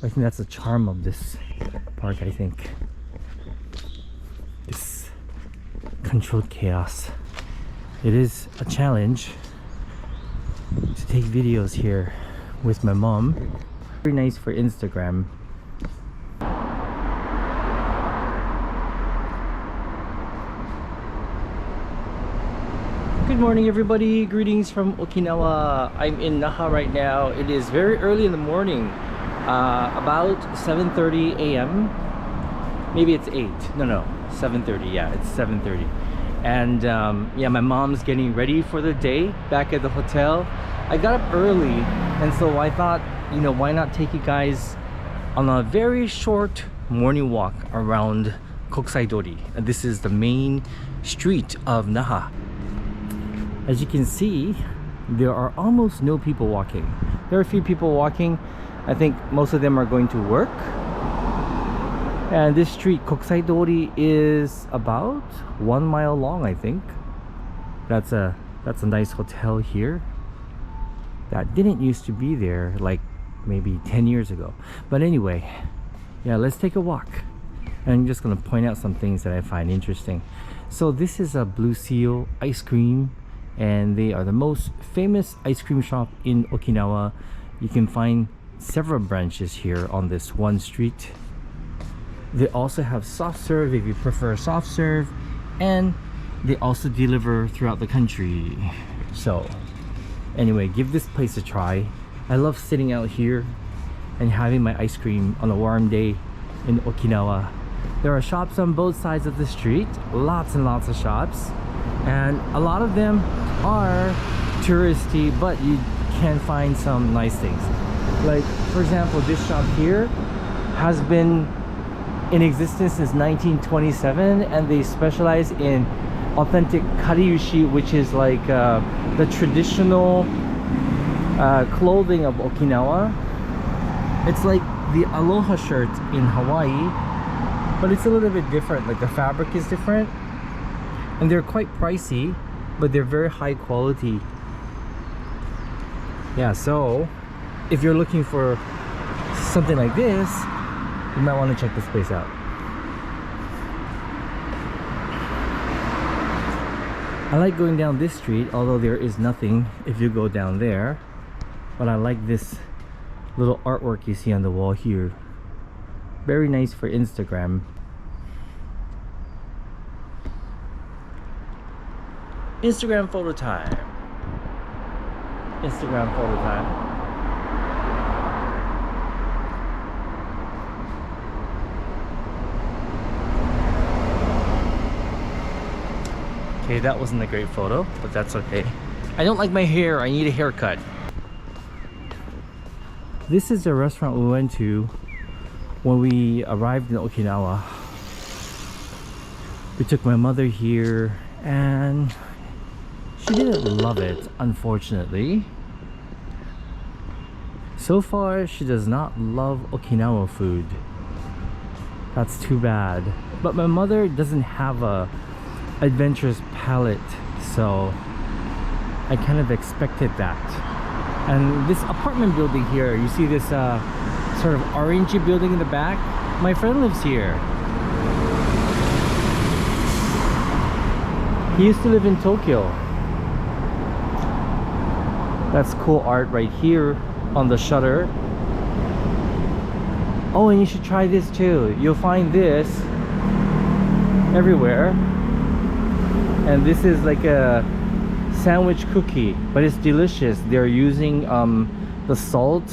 I think that's the charm of this park, I think. This controlled chaos. It is a challenge to take videos here with my mom. Very nice for Instagram. Good morning everybody, greetings from Okinawa. I'm in Naha right now. It is very early in the morning, about 7:30 a.m. Maybe it's 8, no 7:30, yeah, it's 7:30. And yeah, my mom's getting ready for the day back at the hotel. I got up early, and so I thought, you know, why not take you guys on a very short morning walk around Kokusaidori. And this is the main street of Naha. As you can see, there are almost no people walking. There are a few people walking. I think most of them are going to work. And this street, Kokusaidori, is about 1 mile long, I think. That's a nice hotel here that didn't used to be there like maybe 10 years ago. But anyway, yeah, let's take a walk. And I'm just gonna point out some things that I find interesting. So this is a Blue Seal ice cream, and they are the most famous ice cream shop in Okinawa. You can find several branches here on this one street. They also have soft serve if you prefer soft serve, and they also deliver throughout the country. So anyway, give this place a try. I love sitting out here and having my ice cream on a warm day in Okinawa. There are shops on both sides of the street, lots and lots of shops, and a lot of them are touristy, but you can find some nice things. Like for example, this shop here has been in existence since 1927, and they specialize in authentic kariushi, which is like the traditional clothing of Okinawa. It's like the aloha shirt in Hawaii, but it's a little bit different. Like the fabric is different, and they're quite pricey, but they're very high quality. Yeah, so if you're looking for something like this, you might want to check this place out. I like going down this street, although there is nothing if you go down there. But I like this little artwork you see on the wall here. Very nice for Instagram. Instagram photo time. Instagram photo time. Okay, that wasn't a great photo, but that's okay. I don't like my hair, I need a haircut. This is the restaurant we went to when we arrived in Okinawa. We took my mother here, and she didn't love it, unfortunately. So far, she does not love Okinawa food. That's too bad. But my mother doesn't have a adventurous palate, so I kind of expected that. And this apartment building here, you see this sort of orangey building in the back? My friend lives here. He used to live in Tokyo. That's cool art right here on the shutter. Oh, and you should try this too. You'll find this everywhere. And this is like a sandwich cookie, but it's delicious. They're using the salt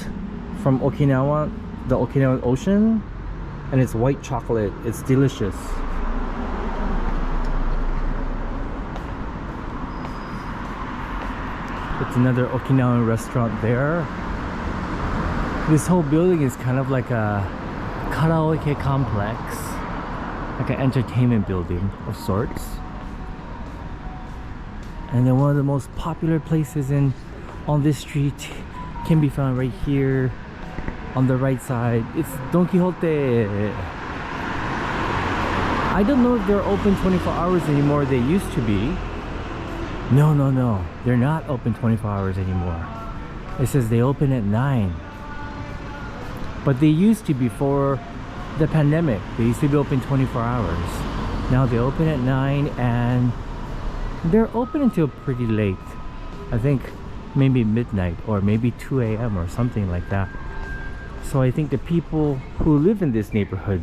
from Okinawa, the Okinawan Ocean, and it's white chocolate. It's delicious. It's another Okinawan restaurant there. This whole building is kind of like a karaoke complex, like an entertainment building of sorts. And then one of the most popular places on this street can be found right here on the right side. It's Don Quixote. I don't know if they're open 24 hours anymore. They used to be. No, they're not open 24 hours anymore. It says they open at 9. But they used to, before the pandemic, they used to be open 24 hours. Now they open at 9 and they're open until pretty late. I think maybe midnight or maybe 2 a.m. or something like that. So I think the people who live in this neighborhood,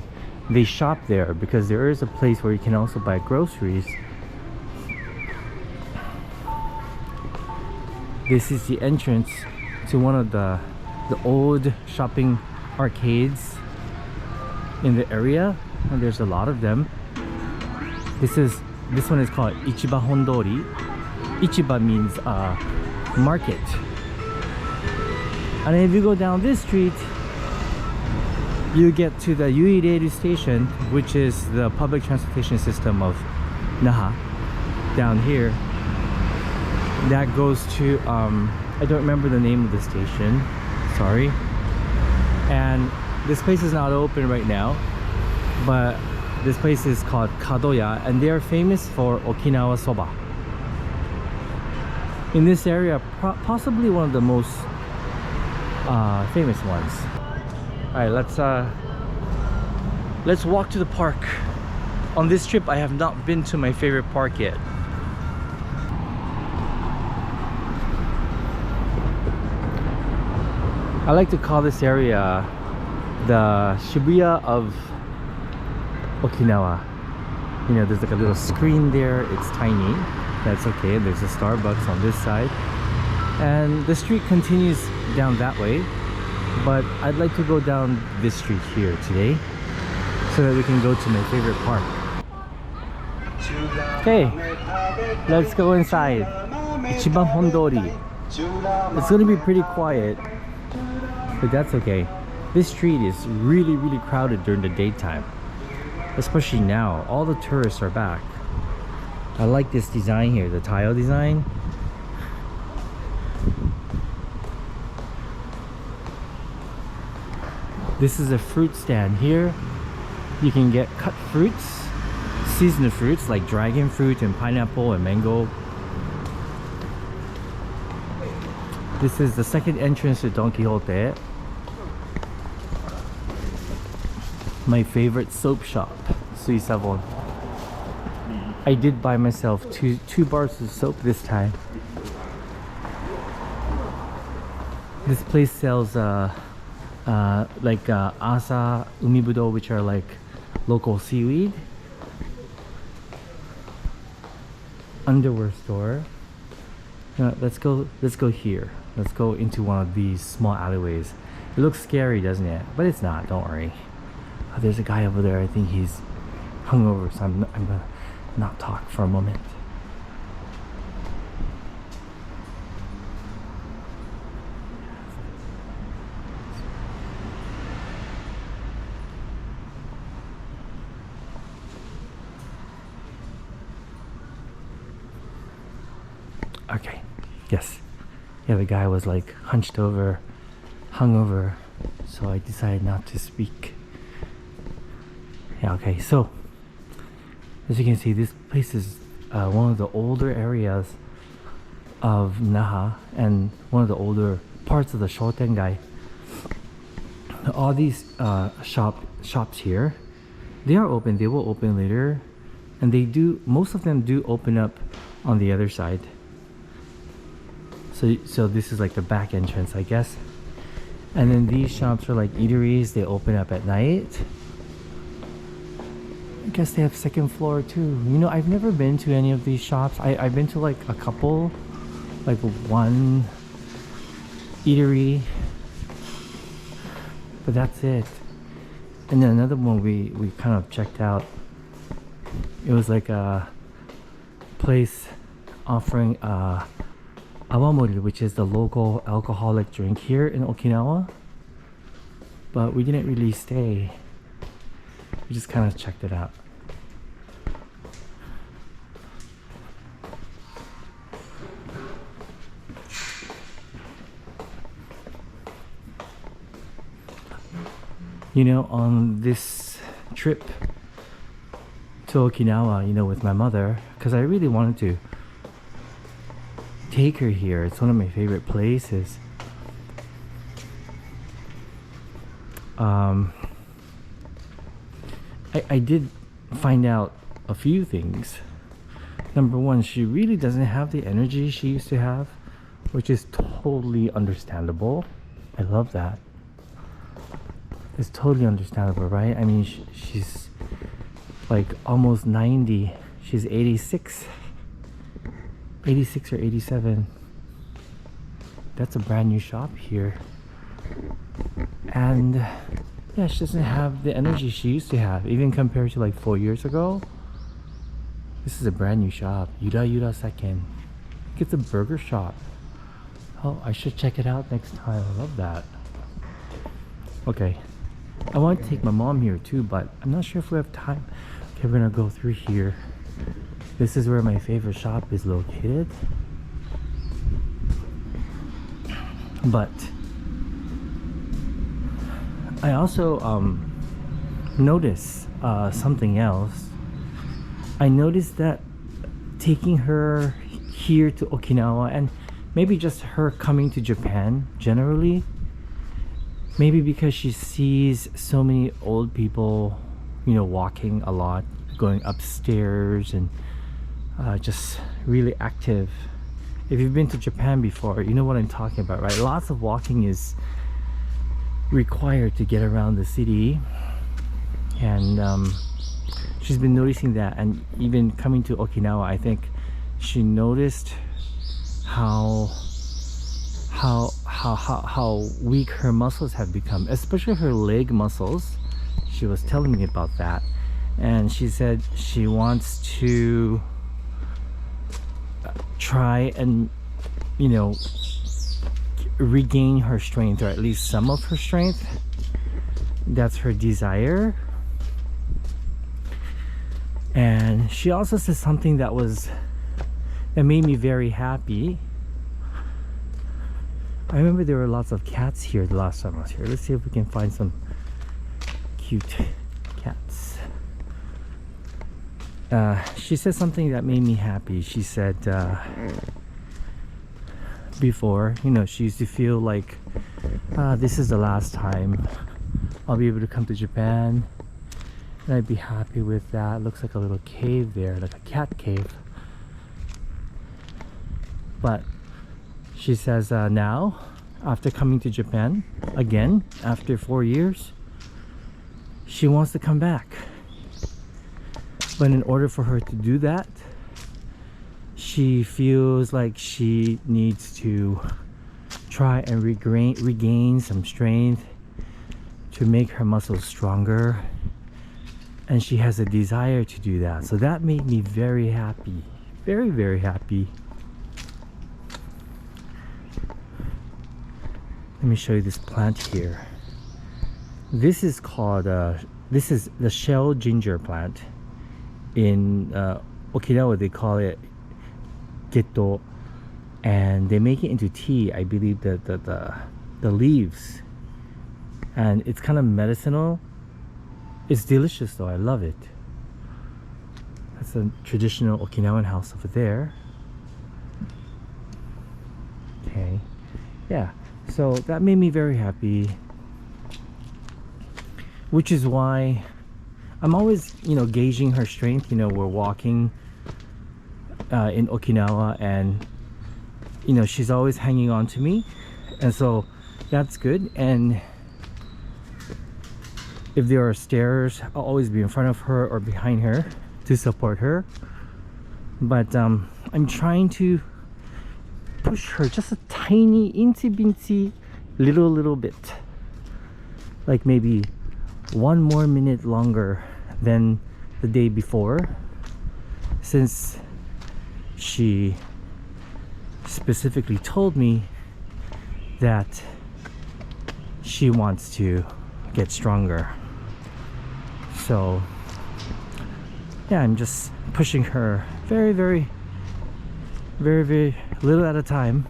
they shop there because there is a place where you can also buy groceries. This is the entrance to one of the old shopping arcades in the area, and there's a lot of them. This one is called Ichiba Hondori. Ichiba means market. And if you go down this street, you get to the Yuireiru station, which is the public transportation system of Naha down here. That goes to I don't remember the name of the station, sorry. And this place is not open right now, but this place is called Kadoya, and they are famous for Okinawa soba. In this area, possibly one of the most famous ones. All right, let's walk to the park. On this trip, I have not been to my favorite park yet. I like to call this area the Shibuya of Okinawa. You know, there's like a little screen there. It's tiny. That's okay. There's a Starbucks on this side. And the street continues down that way. But I'd like to go down this street here today so that we can go to my favorite park. Okay, let's go inside. Ichiban Hondori. It's going to be pretty quiet, but that's okay. This street is really crowded during the daytime, especially now. All the tourists are back. I like this design here, the tile design. This is a fruit stand here. You can get cut fruits, seasonal fruits like dragon fruit and pineapple and mango. This is the second entrance to Don Quixote. My favorite soap shop, Suisavon. I did buy myself two bars of soap this time. This place sells like asa umibudo, which are like local seaweed. Underwear store. Let's go here. Let's go into one of these small alleyways. It looks scary, doesn't it? But it's not, don't worry. Oh, there's a guy over there. I think he's hungover, so I'm gonna not talk for a moment. Okay, yes. Yeah, the guy was like hunched over, hungover, so I decided not to speak. Yeah, okay, so as you can see, this place is one of the older areas of Naha and one of the older parts of the Shotengai. All these shops here, they are open. They will open later, and they do. Most of them do open up on the other side. So this is like the back entrance, I guess. And then these shops are like eateries. They open up at night. I guess they have second floor too. You know, I've never been to any of these shops. I've been to like a couple, like one eatery, but that's it. And then another one we kind of checked out. It was like a place offering awamori, which is the local alcoholic drink here in Okinawa. But we didn't really stay. We just kind of checked it out. You know, on this trip to Okinawa, you know, with my mother, because I really wanted to take her here. It's one of my favorite places. um, I did find out a few things. Number one, she really doesn't have the energy she used to have, which is totally understandable. I love that. It's totally understandable, right? I mean, she's like almost 90. She's 86. 86 or 87. That's a brand new shop here. And yeah, she doesn't have the energy she used to have, even compared to like 4 years ago. This is a brand new shop. Yura Seken. It's a burger shop. Oh, I should check it out next time. I love that. Okay. I want to take my mom here too, but I'm not sure if we have time. Okay, we're gonna go through here. This is where my favorite shop is located. But I also noticed something else. I noticed that taking her here to Okinawa, and maybe just her coming to Japan generally, maybe because she sees so many old people, you know, walking a lot, going upstairs, and just really active. If you've been to Japan before, you know what I'm talking about, right? Lots of walking is required to get around the city, and she's been noticing that. And even coming to Okinawa, I think she noticed how weak her muscles have become, especially her leg muscles. She was telling me about that, and she said she wants to try and, you know, regain her strength, or at least some of her strength. That's her desire. And she also said something that made me very happy. I remember there were lots of cats here the last time I was here. Let's see if we can find some cute cats. She said something that made me happy. She said before, you know, she used to feel like this is the last time I'll be able to come to Japan, and I'd be happy with that. Looks like a little cave there, like a cat cave. But she says now, after coming to Japan again after 4 years, she wants to come back. But in order for her to do that, she feels like she needs to try and regain some strength to make her muscles stronger, and she has a desire to do that. So that made me very happy, very, very happy. Let me show you this plant here. This is called this is the shell ginger plant. In Okinawa they call it geto, and they make it into tea. I believe that the leaves, and it's kind of medicinal. It's delicious though. I love it. That's a traditional Okinawan house over there. Okay, yeah, so that made me very happy, which is why I'm always, you know, gauging her strength. You know, we're walking in Okinawa, and you know, she's always hanging on to me, and so that's good. And if there are stairs, I'll always be in front of her or behind her to support her. But I'm trying to push her just a tiny, incy little bit, like maybe 1 more minute longer than the day before, since she specifically told me that she wants to get stronger. So yeah, I'm just pushing her very little at a time,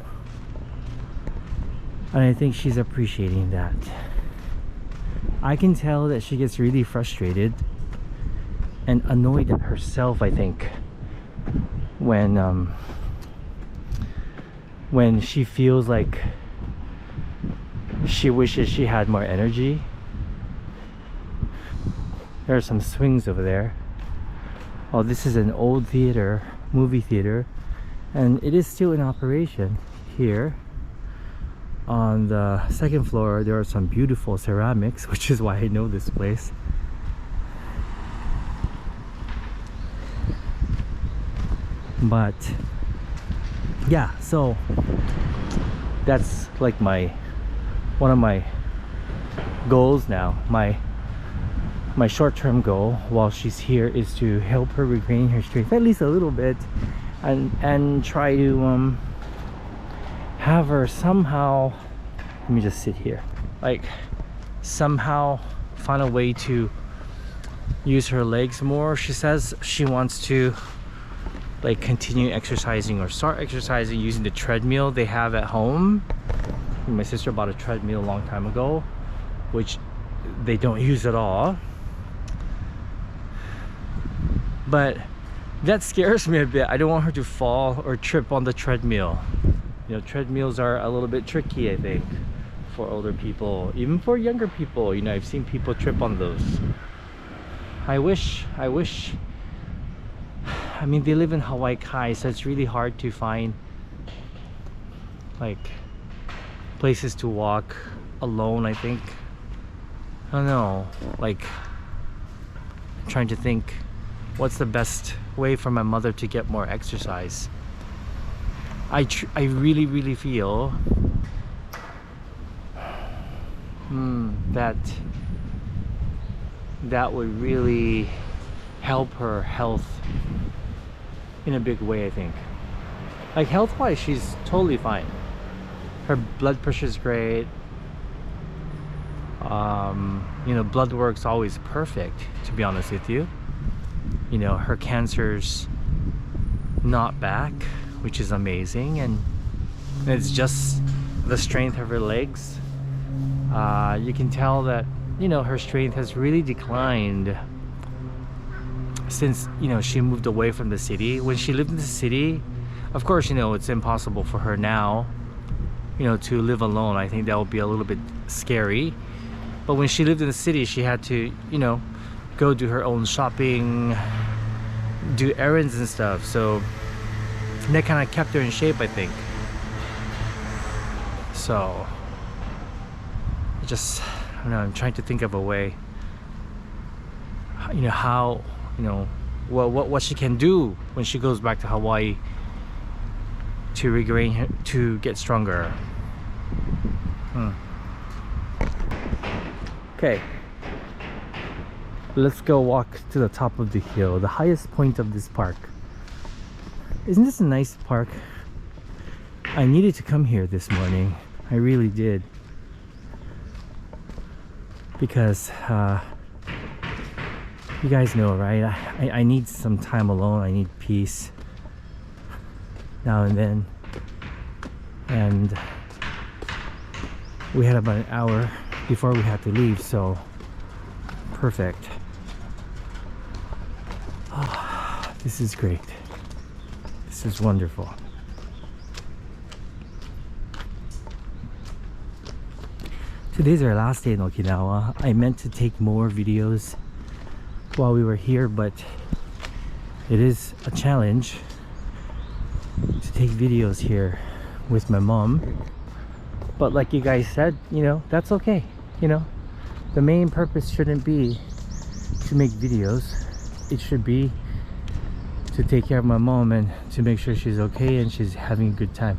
and I think she's appreciating that. I can tell that she gets really frustrated and annoyed at herself, I think, when she feels like she wishes she had more energy. There are some swings over there. Oh, this is an old theater, movie theater, and it is still in operation here. On the second floor there are some beautiful ceramics, which is why I know this place. But yeah, so that's like one of my goals now. My short-term goal while she's here is to help her regain her strength at least a little bit, and try to have her somehow, let me just sit here, like somehow find a way to use her legs more. She says she wants to like continue exercising or start exercising using the treadmill they have at home. My sister bought a treadmill a long time ago, which they don't use at all. But that scares me a bit. I don't want her to fall or trip on the treadmill. You know, treadmills are a little bit tricky, I think, for older people, even for younger people. You know, I've seen people trip on those. I wish, I mean, they live in Hawaii Kai, so it's really hard to find like places to walk alone, I think. I don't know, like I'm trying to think what's the best way for my mother to get more exercise. I really feel that would really help her health in a big way, I think. Like health-wise, she's totally fine. Her blood pressure is great. You know, blood work's always perfect, to be honest with you. You know, her cancer's not back, which is amazing, and it's just the strength of her legs. You can tell that, you know, her strength has really declined since, you know, she moved away from the city. When she lived in the city, of course, you know, it's impossible for her now, you know, to live alone. I think that would be a little bit scary. But when she lived in the city, she had to, you know, go do her own shopping, do errands and stuff. So that kind of kept her in shape, I think. So I don't know, I'm trying to think of a way, you know, how, you know, what she can do when she goes back to Hawaii to regain her, to get stronger. Okay, let's go walk to the top of the hill, the highest point of this park. Isn't this a nice park? I needed to come here this morning. I really did. Because you guys know, right? I need some time alone. I need peace now and then. And we had about an hour before we had to leave, so perfect. Oh, this is great. This is wonderful. Today's our last day in Okinawa. I meant to take more videos while we were here, but it is a challenge to take videos here with my mom. But like you guys said, you know, that's okay. You know, the main purpose shouldn't be to make videos. It should be to take care of my mom and to make sure she's okay and she's having a good time.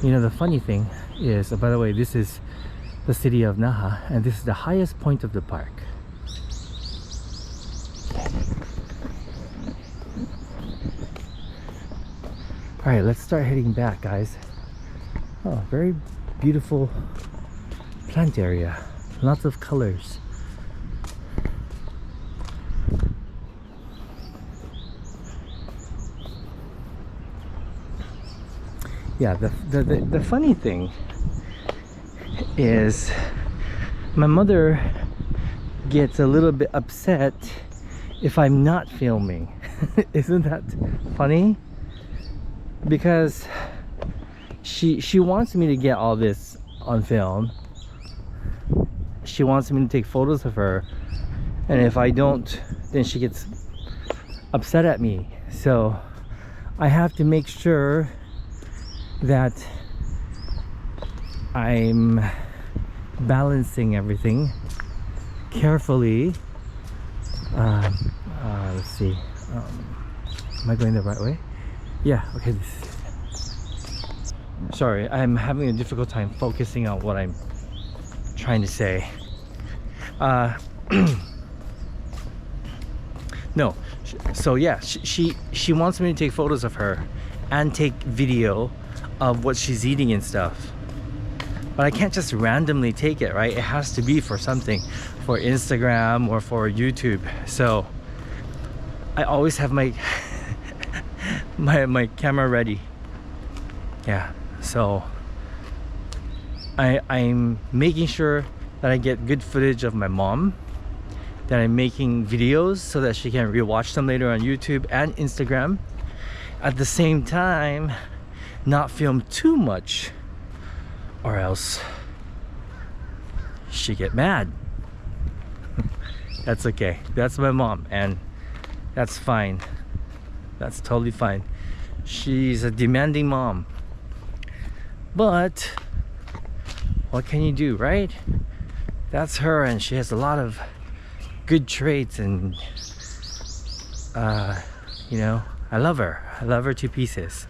You know, the funny thing is, by the way, this is the city of Naha, and this is the highest point of the park. Alright, let's start heading back, guys. Oh, very beautiful plant area. Lots of colors. Yeah, the funny thing is my mother gets a little bit upset if I'm not filming. Isn't that funny? Because she wants me to get all this on film. she wants me to take photos of her, and if I don't, then she gets upset at me. So I have to make sure that I'm balancing everything carefully. Let's see, am I going the right way? Yeah, okay. Sorry, I'm having a difficult time focusing on what I'm trying to say. No, so yeah, she wants me to take photos of her and take video of what she's eating and stuff, but I can't just randomly take it, right? It has to be for something, for Instagram or for YouTube. So I always have my my camera ready. Yeah, so I'm making sure that I get good footage of my mom, that I'm making videos so that she can rewatch them later on YouTube and Instagram. At the same time, not film too much, or else she get mad. That's okay. That's my mom, and that's fine. That's totally fine. She's a demanding mom, but what can you do, right? That's her, and she has a lot of good traits, and you know, I love her to pieces.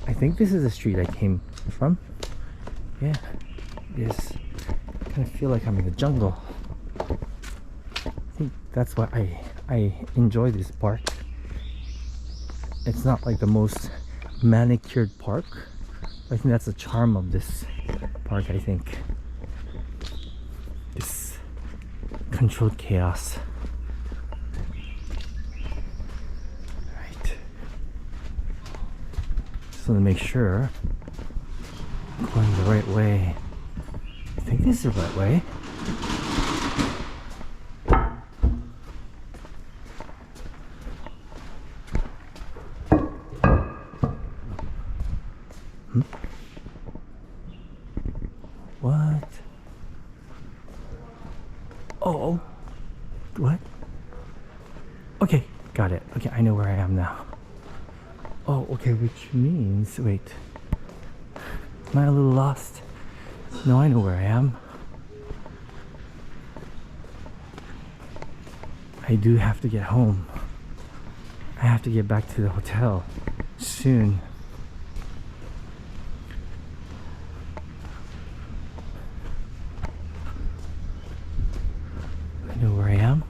I think this is the street I came from. Yeah, yes. I kind of feel like I'm in the jungle. I think that's why I enjoy this park. It's not like the most manicured park. I think that's the charm of this park, I think. This controlled chaos. Right. Just want to make sure I'm going the right way. I think this is the right way. What? Oh, what? Okay, got it. Okay, I know where I am now. Oh, okay, which means, wait. Am I a little lost? No, I know where I am. I do have to get home. I have to get back to the hotel soon. I know where I am.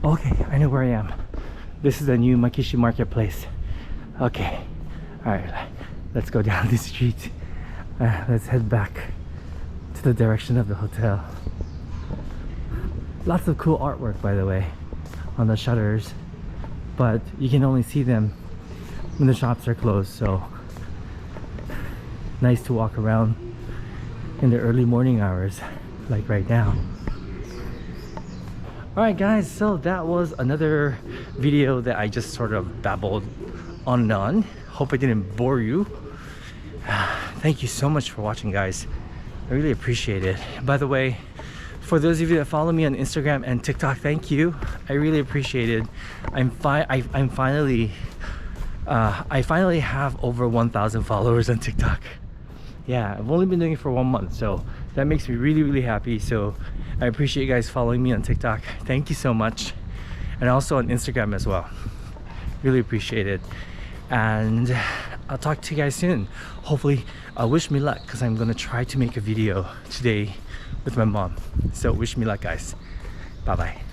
Okay, I know where I am. This is the new Makishi marketplace. Okay, all right, let's go down the street. Let's head back to the direction of the hotel. Lots of cool artwork, by the way, on the shutters, but you can only see them when the shops are closed. So nice to walk around in the early morning hours like right now. Alright guys, so that was another video that I just sort of babbled on and on. Hope I didn't bore you. Thank you so much for watching, guys. I really appreciate it. By the way, for those of you that follow me on Instagram and TikTok, thank you. I really appreciate it. I finally have over 1,000 followers on TikTok. Yeah, I've only been doing it for 1 month, so that makes me really happy. So I appreciate you guys following me on TikTok. Thank you so much. And also on Instagram as well. Really appreciate it. And I'll talk to you guys soon. Hopefully, wish me luck, because I'm gonna try to make a video today with my mom. So wish me luck, guys. Bye bye.